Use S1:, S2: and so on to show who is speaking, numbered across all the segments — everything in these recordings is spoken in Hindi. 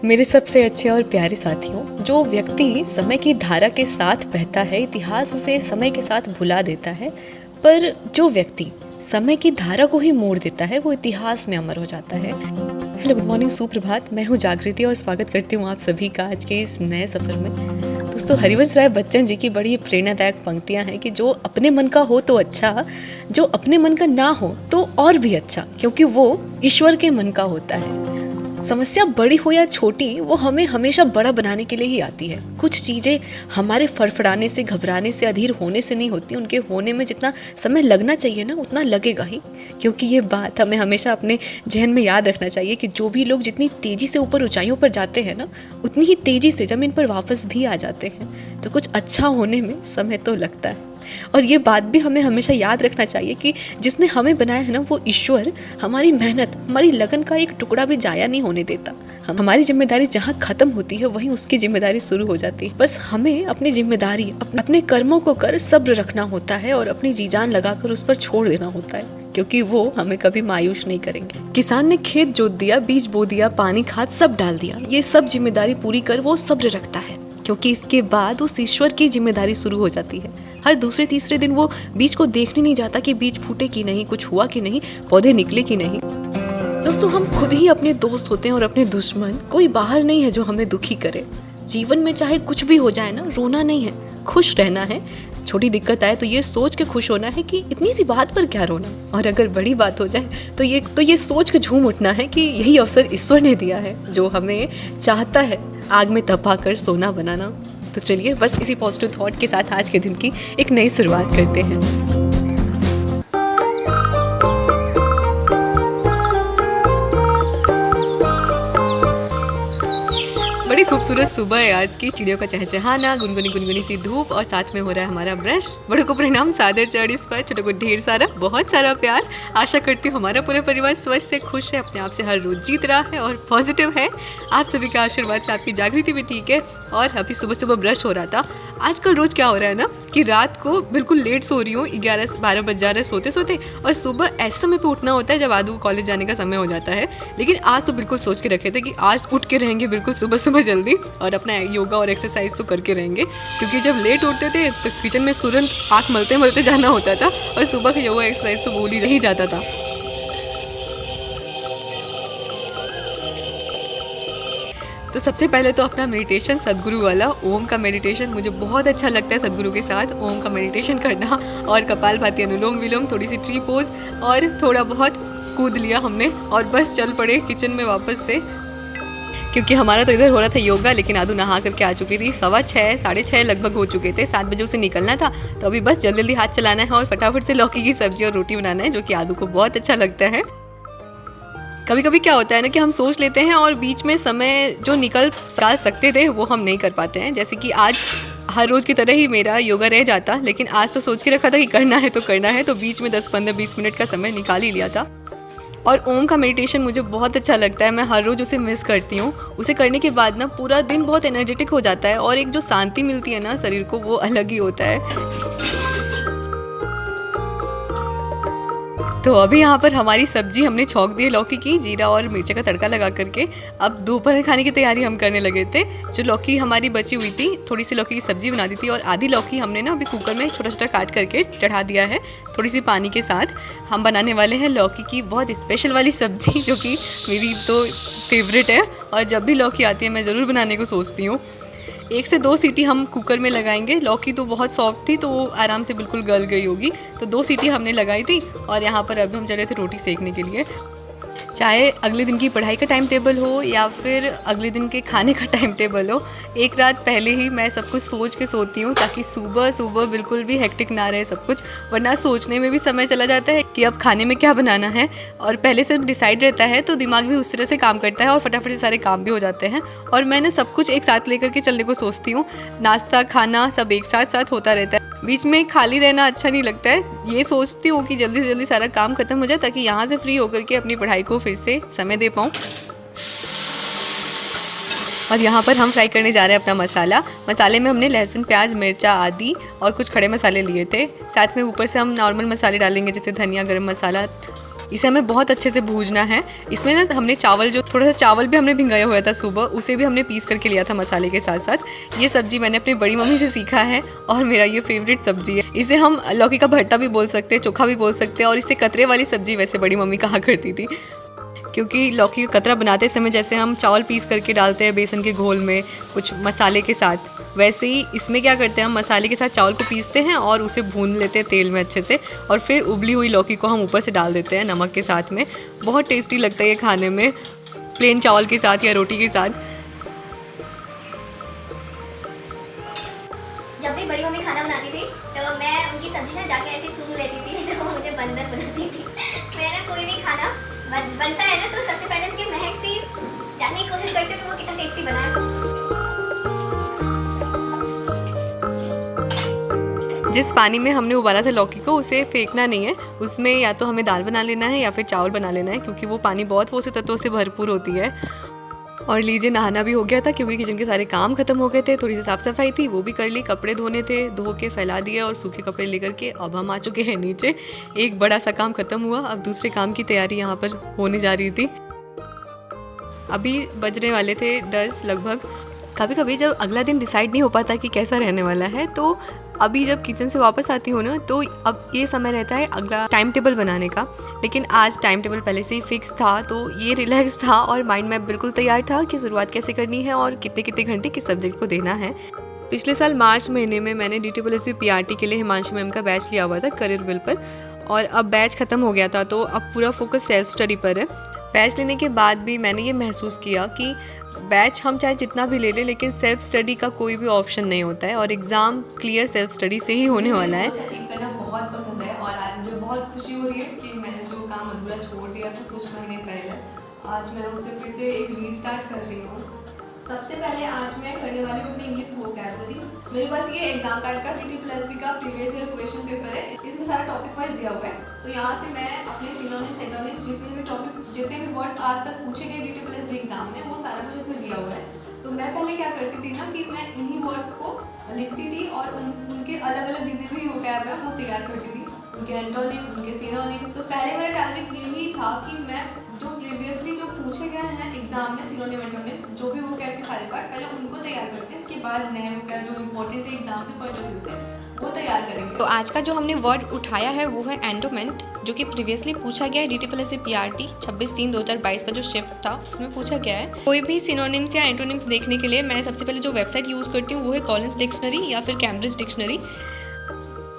S1: मेरे सबसे अच्छे और प्यारे साथियों, जो व्यक्ति समय की धारा के साथ बहता है, इतिहास उसे समय के साथ भुला देता है, पर जो व्यक्ति समय की धारा को ही मोड़ देता है, वो इतिहास में अमर हो जाता है। हेलो, गुड मॉर्निंग, सुप्रभात। मैं हूँ जागृति और स्वागत करती हूँ आप सभी का आज के इस नए सफ़र में। दोस्तों, हरिवंश राय बच्चन जी की बड़ी प्रेरणादायक पंक्तियाँ हैं कि जो अपने मन का हो तो अच्छा, जो अपने मन का ना हो तो और भी अच्छा, क्योंकि वो ईश्वर के मन का होता है। समस्या बड़ी हो या छोटी, वो हमें हमेशा बड़ा बनाने के लिए ही आती है। कुछ चीज़ें हमारे फड़फड़ाने से, घबराने से, अधीर होने से नहीं होती। उनके होने में जितना समय लगना चाहिए ना, उतना लगेगा ही। क्योंकि ये बात हमें हमेशा अपने जहन में याद रखना चाहिए कि जो भी लोग जितनी तेज़ी से ऊपर ऊंचाइयों पर जाते हैं ना, उतनी ही तेज़ी से ज़मीन पर वापस भी आ जाते हैं। तो कुछ अच्छा होने में समय तो लगता है। और ये बात भी हमें हमेशा याद रखना चाहिए कि जिसने हमें बनाया है ना, वो ईश्वर हमारी मेहनत, हमारी लगन का एक टुकड़ा भी जाया नहीं होने देता। हमारी जिम्मेदारी जहाँ खत्म होती है, वहीं उसकी जिम्मेदारी शुरू हो जाती है। बस हमें अपनी जिम्मेदारी, अपने कर्मों को कर सब्र रखना होता है और अपनी जी जान लगाकर उस पर छोड़ देना होता है, क्योंकि वो हमें कभी मायूस नहीं करेंगे। किसान ने खेत जोत दिया, बीज बो दिया, पानी खाद सब डाल दिया, ये सब जिम्मेदारी पूरी कर वो सब्र रखता है, क्योंकि इसके बाद उस ईश्वर की जिम्मेदारी शुरू हो जाती है। हर दूसरे तीसरे दिन वो बीज को देखने नहीं जाता कि बीज फूटे कि नहीं, कुछ हुआ कि नहीं, पौधे निकले कि नहीं। दोस्तों, हम खुद ही अपने दोस्त होते हैं और अपने दुश्मन। कोई बाहर नहीं है जो हमें दुखी करे। जीवन में चाहे कुछ भी हो जाए ना, रोना नहीं है, खुश रहना है। छोटी दिक्कत आए तो ये सोच के खुश होना है कि इतनी सी बात पर क्या रोना, और अगर बड़ी बात हो जाए तो ये सोच के झूम उठना है कि यही अवसर ईश्वर ने दिया है, जो हमें चाहता है आग में तपाकर सोना बनाना। तो चलिए, बस इसी पॉजिटिव थॉट के साथ आज के दिन की एक नई शुरुआत करते हैं। बड़ी खूबसूरत सुबह है आज की। चिड़ियों का चहचहाना, गुनगुनी सी धूप और साथ में हो रहा है हमारा ब्रश। बड़ों को प्रणाम, सादर चढ़ इस पर, छोटों को ढेर सारा बहुत सारा प्यार। आशा करती हूँ हमारा पूरा परिवार स्वस्थ है, खुश है, अपने आप से हर रोज जीत रहा है और पॉजिटिव है। आप सभी का आशीर्वाद से आपकी जागृति भी ठीक है। और अभी सुबह सुबह ब्रश हो रहा था। आजकल रोज क्या हो रहा है ना कि रात को बिल्कुल लेट सो रही हूँ, 11-12 बज जा रहे सोते सोते, और सुबह ऐसे समय पे उठना होता है जब आदू को कॉलेज जाने का समय हो जाता है। लेकिन आज तो बिल्कुल सोच के रखे थे कि आज उठ के रहेंगे बिल्कुल सुबह सुबह जल्दी, और अपना योगा और एक्सरसाइज तो करके रहेंगे, क्योंकि जब लेट उठते थे तो किचन में तुरंत आँख मलते मलते जाना होता था और सुबह का योगा एक्सरसाइज तो भूल ही जाता था। तो सबसे पहले तो अपना मेडिटेशन सद्गुरु वाला ओम का मेडिटेशन मुझे बहुत अच्छा लगता है। सद्गुरु के साथ ओम का मेडिटेशन करना, और कपालभाति, अनुलोम विलोम, थोड़ी सी ट्री पोज और थोड़ा बहुत कूद लिया हमने, और बस चल पड़े किचन में वापस से, क्योंकि हमारा तो इधर हो रहा था योगा। लेकिन आदू नहा करके आ चुकी थी, 6:15 6:30 लगभग हो चुके थे। 7 बजे उसे निकलना था, तो अभी बस जल्दी जल्दी हाथ चलाना है और फटाफट से लौकी की सब्जी और रोटी बनाना है, जो कि आदू को बहुत अच्छा लगता है। कभी कभी क्या होता है ना कि हम सोच लेते हैं और बीच में समय जो निकल सकते थे वो हम नहीं कर पाते हैं। जैसे कि आज हर रोज़ की तरह ही मेरा योगा रह जाता, लेकिन आज तो सोच के रखा था कि करना है तो करना है, तो बीच में 10-15-20 मिनट का समय निकाल ही लिया था। और ओम का मेडिटेशन मुझे बहुत अच्छा लगता है, मैं हर रोज़ उसे मिस करती हूँ। उसे करने के बाद ना पूरा दिन बहुत एनर्जेटिक हो जाता है, और एक जो शांति मिलती है ना शरीर को, वो अलग ही होता है। तो अभी यहाँ पर हमारी सब्जी हमने छौंक दी है लौकी की, जीरा और मिर्ची का तड़का लगा करके। अब दोपहर खाने की तैयारी हम करने लगे थे। जो लौकी हमारी बची हुई थी, थोड़ी सी लौकी की सब्जी बना दी थी, और आधी लौकी हमने ना अभी कुकर में छोटा छोटा काट करके चढ़ा दिया है थोड़ी सी पानी के साथ। हम बनाने वाले हैं लौकी की बहुत स्पेशल वाली सब्जी, जो कि मेरी तो फेवरेट है, और जब भी लौकी आती है मैं ज़रूर बनाने को सोचती हूँ। 1 से 2 सीटी हम कुकर में लगाएंगे। लौकी तो बहुत सॉफ्ट थी, तो वो आराम से बिल्कुल गल गई होगी, तो 2 सीटी हमने लगाई थी। और यहाँ पर अभी हम चले थे रोटी सेकने के लिए। चाहे अगले दिन की पढ़ाई का टाइम टेबल हो या फिर अगले दिन के खाने का टाइम टेबल हो, एक रात पहले ही मैं सब कुछ सोच के सोती हूँ, ताकि सुबह सुबह बिल्कुल भी हेक्टिक ना रहे सब कुछ। वरना सोचने में भी समय चला जाता है कि अब खाने में क्या बनाना है, और पहले से डिसाइड रहता है तो दिमाग भी उस तरह से काम करता है और फटाफट से सारे काम भी हो जाते हैं। और मैंने सब कुछ एक साथ लेकर के चलने को सोचती हूँ। नाश्ता खाना सब एक साथ साथ होता रहता है, बीच में खाली रहना अच्छा नहीं लगता है। ये सोचती हूँ कि जल्दी से जल्दी सारा काम खत्म हो जाए, ताकि यहाँ से फ्री होकर के अपनी पढ़ाई को फिर से समय दे पाऊँ। और यहाँ पर हम फ्राई करने जा रहे हैं अपना मसाला। मसाले में हमने लहसुन, प्याज, मिर्चा आदि और कुछ खड़े मसाले लिए थे। साथ में ऊपर से हम नॉर्मल मसाले डालेंगे, जैसे धनिया, गरम मसाला, इसे हमें बहुत अच्छे से भूजना है। इसमें ना हमने चावल, जो थोड़ा सा चावल भी हमने भिंगाया हुआ था सुबह, उसे भी हमने पीस करके लिया था मसाले के साथ साथ। ये सब्जी मैंने अपनी बड़ी मम्मी से सीखा है और मेरा ये फेवरेट सब्जी है। इसे हम लौकी का भरता भी बोल सकते हैं, चोखा भी बोल सकते हैं, और इसे कतरे वाली सब्जी वैसे बड़ी मम्मी कहा करती थी, क्योंकि लौकी का कतरा बनाते समय जैसे हम चावल पीस करके डालते हैं बेसन के घोल में कुछ मसाले के साथ, वैसे ही इसमें क्या करते हैं, हम मसाले के साथ चावल को पीसते हैं और उसे भून लेते हैं तेल में अच्छे से, और फिर उबली हुई लौकी को हम ऊपर से डाल देते हैं नमक के साथ में। बहुत टेस्टी लगता है ये खाने में, प्लेन चावल के साथ या रोटी के साथ।
S2: जब भी बड़ी मम्मी खाना बनाती थी तो मैं उनकी सब्जी ना जाके ऐसे सूंघ लेती थी, तो वो मुझे बंदर बुलाती थी। मैं ना कोई भी खाना बनता है ना तो सबसे पहले उसकी महक से जानने की कोशिश करती हूँ कि वो कितना टेस्टी बना है।
S1: जिस पानी में हमने उबाला था लौकी को, उसे फेंकना नहीं है, उसमें या तो हमें दाल बना लेना है या फिर चावल बना लेना है, क्योंकि वो पानी बहुत पोषक तत्वों से भरपूर होती है। और लीजिए, नहाना भी हो गया था क्योंकि किचन के सारे काम खत्म हो गए थे, थोड़ी सी साफ सफाई थी वो भी कर ली, कपड़े धोने थे, धो के फैला दिए और सूखे कपड़े लेकर के अब हम आ चुके हैं नीचे। एक बड़ा सा काम खत्म हुआ, अब दूसरे काम की तैयारी यहाँ पर होने जा रही थी। अभी बजने वाले थे 10 लगभग। कभी कभी जब अगला दिन डिसाइड नहीं हो पाता कि कैसा रहने वाला है, तो अभी जब किचन से वापस आती हूँ ना, तो अब ये समय रहता है अगला टाइम टेबल बनाने का। लेकिन आज टाइम टेबल पहले से ही फिक्स था, तो ये रिलैक्स था और माइंड मैप बिल्कुल तैयार था कि शुरुआत कैसे करनी है और कितने कितने घंटे किस सब्जेक्ट को देना है। पिछले साल मार्च महीने में मैंने DSSB PRT के लिए हिमांशु मैम का बैच लिया हुआ था करियर विल पर, और अब बैच ख़त्म हो गया था, तो अब पूरा फोकस सेल्फ स्टडी पर है। बैच लेने के बाद भी मैंने ये महसूस किया कि बैच हम चाहे जितना भी ले लें, लेकिन सेल्फ स्टडी का कोई भी ऑप्शन नहीं होता है, और एग्ज़ाम क्लियर सेल्फ स्टडी से ही होने वाला है।
S3: अचीव करना बहुत पसंद है, और आज मुझे बहुत खुशी हो रही है कि मैंने जो काम अधूरा छोड़ दिया था कुछ महीने पहले, आज मैं उसे फिर से एक रीस्टार्ट कर रही हूँ। सबसे पहले आज मैं करने वाली हूँ अपनी इंग्लिश वोकैबुलरी। मेरे पास ये एग्जाम कार्ड का DSSB का प्रीवियस ईयर क्वेश्चन पेपर है, इसमें सारा टॉपिक वाइज दिया हुआ है, तो यहाँ से मैं अपने सिनोनिम्स एंटोनिम्स जितने भी वर्ड्स आज तक पूछे गए DSSB एग्जाम में, वो सारा कुछ इसमें दिया हुआ है। तो मैं पहले क्या करती थी ना कि मैं इन्हीं वर्ड्स को लिखती थी और उनके अलग अलग जितने भी वोकैब है वो तैयार करती थी, उनके एंटोनिम, उनके सिनोनिम्स। तो पहले मेरा टारगेट यही था कि मैं जो प्रीवियसली जो पूछे गए हैं एग्जाम में सिनोनिम एंटोनिम्स, जो भी वोकैब के सारे पार्ट, पहले उनको तैयार करते हैं, इसके बाद नए वोकैब जो इंपॉर्टेंट है एग्जाम के पॉइंट ऑफ व्यू से, वो तैयार करेंगे।
S4: तो आज का जो हमने वर्ड उठाया है वो है एंडोमेंट, जो कि प्रीवियसली पूछा गया है DSSB PRT 26/3/2022 का जो शिफ्ट था उसमें पूछा गया है। कोई भी सिनोनिम्स या एंटोनिम्स देखने के लिए मैं सबसे पहले जो वेबसाइट यूज़ करती हूँ वो है कॉलिंस डिक्शनरी या फिर कैम्ब्रिज डिक्शनरी।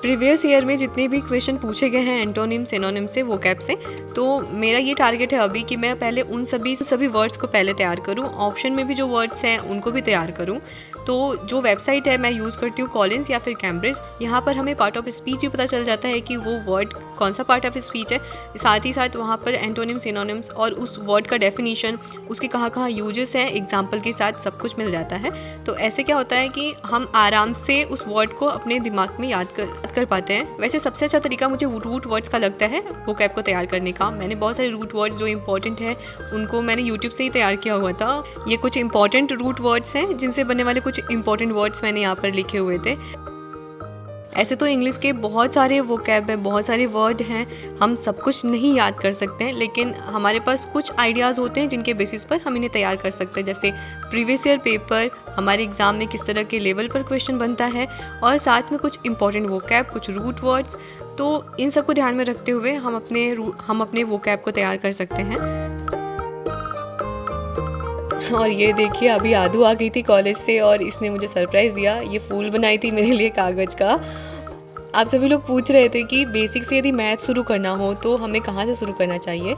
S1: प्रीवियस ईयर में जितने भी क्वेश्चन पूछे गए हैं एंटोनिम सिनोनिम से, वोकैब से, तो मेरा ये टारगेट है अभी कि मैं पहले उन सभी वर्ड्स को पहले तैयार करूं, ऑप्शन में भी जो वर्ड्स हैं उनको भी तैयार करूं। तो जो वेबसाइट है मैं यूज़ करती हूँ कॉलिंस या फिर कैम्ब्रिज। यहाँ पर हमें पार्ट ऑफ स्पीच भी पता चल जाता है कि वो वर्ड कौन सा पार्ट ऑफ स्पीच है, साथ ही साथ वहाँ पर एंटोनिम सिनोनिम्स और उस वर्ड का डेफिनीशन, उसके कहाँ यूजेस हैं, एग्जाम्पल के साथ सब कुछ मिल जाता है। तो ऐसे क्या होता है कि हम आराम से उस वर्ड को अपने दिमाग में याद कर पाते हैं। वैसे सबसे अच्छा तरीका मुझे रूट वर्ड्स का लगता है वोकैब को तैयार करने का। मैंने बहुत सारे रूट वर्ड्स जो इंपॉर्टेंट है उनको मैंने यूट्यूब से ही तैयार किया हुआ था। ये कुछ इंपॉर्टेंट रूट वर्ड्स हैं जिनसे बनने वाले कुछ इंपॉर्टेंट वर्ड्स मैंने यहाँ पर लिखे हुए थे। ऐसे तो इंग्लिश के बहुत सारे वोकैब हैं, बहुत सारे वर्ड हैं, हम सब कुछ नहीं याद कर सकते हैं, लेकिन हमारे पास कुछ आइडियाज़ होते हैं जिनके बेसिस पर हम इन्हें तैयार कर सकते हैं। जैसे प्रीवियस ईयर पेपर, हमारे एग्ज़ाम में किस तरह के लेवल पर क्वेश्चन बनता है, और साथ में कुछ इंपॉर्टेंट वोकैब, कुछ रूट वर्ड्स। तो इन सब को ध्यान में रखते हुए हम अपने वोकैब को तैयार कर सकते हैं। और ये देखिए, अभी आदू आ गई थी कॉलेज से और इसने मुझे सरप्राइज़ दिया। ये फूल बनाई थी मेरे लिए कागज़ का। आप सभी लोग पूछ रहे थे कि बेसिक से यदि मैथ शुरू करना हो तो हमें कहाँ से शुरू करना चाहिए।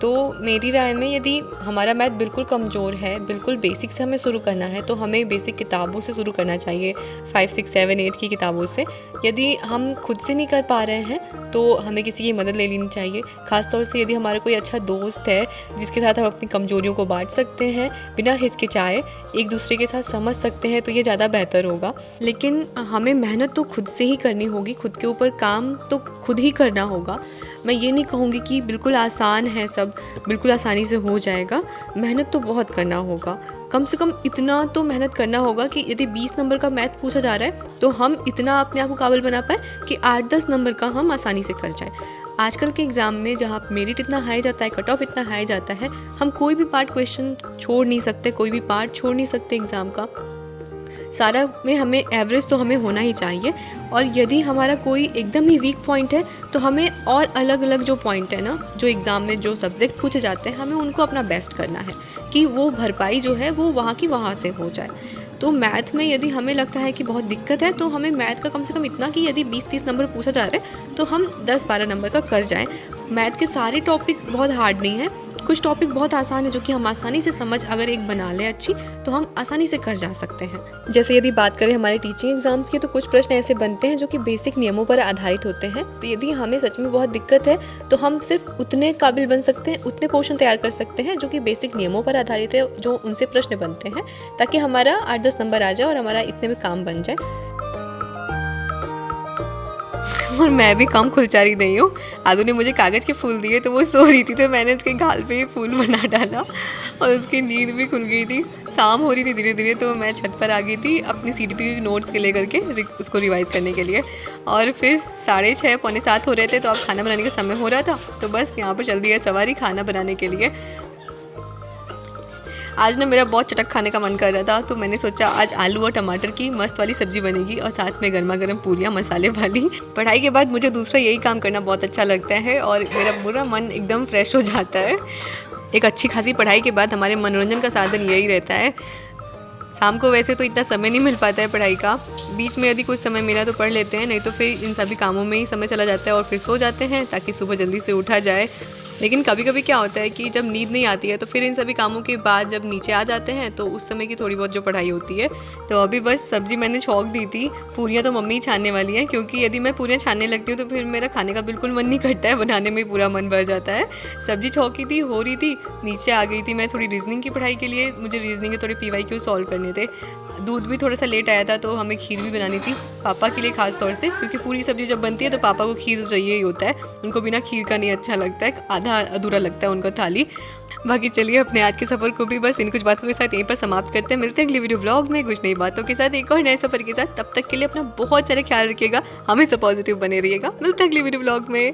S1: तो मेरी राय में यदि हमारा मैथ बिल्कुल कमज़ोर है, बिल्कुल बेसिक से हमें शुरू करना है, तो हमें बेसिक किताबों से शुरू करना चाहिए, 5, 6, 7, 8 की किताबों से। यदि हम खुद से नहीं कर पा रहे हैं तो हमें किसी की मदद ले लेनी चाहिए। ख़ासतौर से यदि हमारा कोई अच्छा दोस्त है जिसके साथ हम अपनी कमज़ोरियों को बांट सकते हैं, बिना हिचकिचाए एक दूसरे के साथ समझ सकते हैं, तो ये ज़्यादा बेहतर होगा। लेकिन हमें मेहनत तो खुद से ही करनी होगी, खुद के ऊपर काम तो खुद ही करना होगा। मैं ये नहीं कहूँगी कि बिल्कुल आसान है सब, बिल्कुल आसानी से हो जाएगा। मेहनत तो बहुत करना होगा, कम से कम इतना तो मेहनत करना होगा कि यदि 20 नंबर का मैथ पूछा जा रहा है तो हम इतना अपने आप को काबिल बना पाए कि 8-10 नंबर का हम आसानी से कर जाएं। आजकल के एग्ज़ाम में जहाँ मेरिट इतना हाई जाता है, कट ऑफ इतना हाई जाता है, हम कोई भी पार्ट क्वेश्चन छोड़ नहीं सकते, कोई भी पार्ट छोड़ नहीं सकते एग्ज़ाम का। सारा में हमें एवरेज तो हमें होना ही चाहिए, और यदि हमारा कोई एकदम ही वीक पॉइंट है तो हमें और अलग अलग जो पॉइंट है ना, जो एग्ज़ाम में जो सब्जेक्ट पूछे जाते हैं, हमें उनको अपना बेस्ट करना है कि वो भरपाई जो है वो वहाँ की वहाँ से हो जाए। तो मैथ में यदि हमें लगता है कि बहुत दिक्कत है तो हमें मैथ का कम से कम इतना कि यदि 20-30 नंबर पूछा जा रहा है तो हम 10-12 नंबर का कर जाएं। मैथ के सारे टॉपिक बहुत हार्ड नहीं है, कुछ टॉपिक बहुत आसान है जो कि हम आसानी से समझ अगर एक बना लें अच्छी तो हम आसानी से कर जा सकते हैं। जैसे यदि बात करें हमारे टीचिंग एग्जाम्स की तो कुछ प्रश्न ऐसे बनते हैं जो कि बेसिक नियमों पर आधारित होते हैं। तो यदि हमें सच में बहुत दिक्कत है तो हम सिर्फ उतने काबिल बन सकते हैं, उतने पोर्शन तैयार कर सकते हैं जो कि बेसिक नियमों पर आधारित है, जो उनसे प्रश्न बनते हैं, ताकि हमारा 8-10 नंबर आ जाए और हमारा इतने में काम बन जाए। और मैं भी कम खुलचारी नहीं हूँ। आदू ने मुझे कागज़ के फूल दिए तो वो सो रही थी तो मैंने उसके गाल पे फूल बना डाला और उसकी नींद भी खुल गई थी। शाम हो रही थी धीरे धीरे तो मैं छत पर आ गई थी अपनी CDP के नोट्स के लेकर के उसको रिवाइज़ करने के लिए। और फिर 6:30 पौने 7 हो रहे थे तो अब खाना बनाने का समय हो रहा था, तो बस यहाँ पर चल दी है सवारी खाना बनाने के लिए। आज ना मेरा बहुत चटक खाने का मन कर रहा था तो मैंने सोचा आज आलू और टमाटर की मस्त वाली सब्जी बनेगी और साथ में गर्मा गर्म पूरियाँ मसाले वाली। पढ़ाई के बाद मुझे दूसरा यही काम करना बहुत अच्छा लगता है और मेरा पूरा मन एकदम फ्रेश हो जाता है। एक अच्छी खासी पढ़ाई के बाद हमारे मनोरंजन का साधन यही रहता है। शाम को वैसे तो इतना समय नहीं मिल पाता है पढ़ाई का, बीच में यदि कुछ समय मिला तो पढ़ लेते हैं, नहीं तो फिर इन सभी कामों में ही समय चला जाता है और फिर सो जाते हैं ताकि सुबह जल्दी से उठा जाए। लेकिन कभी कभी क्या होता है कि जब नींद नहीं आती है तो फिर इन सभी कामों के बाद जब नीचे आ जाते हैं तो उस समय की थोड़ी बहुत जो पढ़ाई होती है। तो अभी बस सब्जी मैंने छौंक दी थी, पूरियाँ तो मम्मी छानने वाली हैं, क्योंकि यदि मैं पूरियाँ छानने लगती हूँ तो फिर मेरा खाने का बिल्कुल मन नहीं करता है, बनाने में पूरा मन भर जाता है। सब्जी छौंकी थी, हो रही थी, नीचे आ गई थी मैं थोड़ी रीजनिंग की पढ़ाई के लिए। मुझे रीजनिंग के थोड़े PYQ सॉल्व करने थे। दूध भी थोड़ा सा लेट आया था तो हमें खीर भी बनानी थी पापा के लिए खास तौर से, क्योंकि पूरी सब्जी जब बनती है तो पापा को खीर चाहिए ही होता है, उनको बिना खीर का नहीं अच्छा लगता है, आधा अधूरा लगता है उनको थाली। बाकी चलिए अपने आज के सफ़र को भी बस इन कुछ बातों के साथ यहीं पर समाप्त करते हैं। मिलते हैं अगली वीडियो व्लॉग में कुछ नई बातों के साथ, एक और नए सफ़र के साथ। तब तक के लिए अपना बहुत सारा ख्याल रखिएगा, हमेशा पॉजिटिव बने रहिएगा। मिलते हैं अगली वीडियो व्लॉग में।